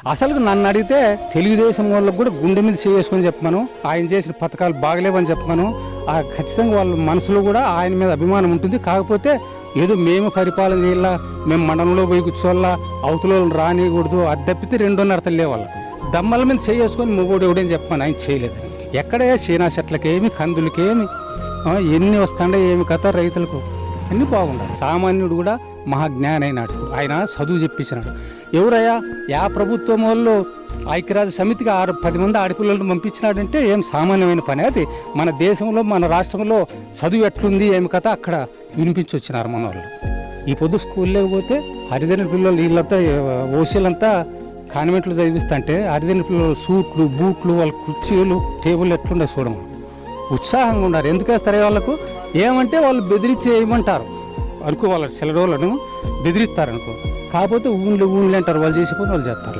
అసలు నన్ను అడిగితే తెలుగుదేశం వాళ్ళకు కూడా గుండె మీద చేసుకొని చెప్పమను, ఆయన చేసిన పథకాలు బాగలేవని చెప్పమను. ఖచ్చితంగా వాళ్ళ మనసులో కూడా ఆయన మీద అభిమానం ఉంటుంది. కాకపోతే ఏదో మేము పరిపాలన చేయాలా, మేము మండలంలో పోయి కూర్చోవాలా, అవతల రానియకూడదు, అది తప్పితే 2.5 తల్లే వాళ్ళు దమ్మల మీద చేసుకొని మొగోడు ఎవడని చెప్పమని ఆయన చేయలేదు. ఎక్కడే చీనా చెట్లకేమి కందులకేమి ఎన్ని వస్తాండే ఏమి కథ రైతులకు అన్నీ బాగుండాలి. సామాన్యుడు కూడా మహాజ్ఞాని అయినాడు, ఆయన చదువు చెప్పించినాడు. ఎవరయ్యా యా ప్రభుత్వం వాళ్ళు ఐక్యరాజ్య సమితికి 10 మంది ఆడపిల్లలను పంపించినాడంటే ఏం సామాన్యమైన పని. అది మన దేశంలో మన రాష్ట్రంలో చదువు ఎట్లుంది ఏమి కథ అక్కడ వినిపించి వచ్చినారు మన వాళ్ళు. ఈ పొద్దు స్కూల్ లేకపోతే హరిజన పిల్లలు వీళ్ళంతా ఓసీలంతా కాన్వెంట్లు చదివిస్తుంటే హరిజన పిల్లలు సూట్లు బూట్లు వాళ్ళ కుర్చీలు టేబుల్ ఎట్లుండే చూడము ఉత్సాహంగా ఉన్నారు. ఎందుకు వేస్తారు వాళ్ళకు ఏమంటే వాళ్ళు బెదిరించి వేయమంటారు అనుకో, వాళ్ళ సెలవులను బెదిరిస్తారు అనుకో. కాకపోతే ఊళ్ళో అంటారు, వాళ్ళు చేసే పని వాళ్ళు చేస్తారు.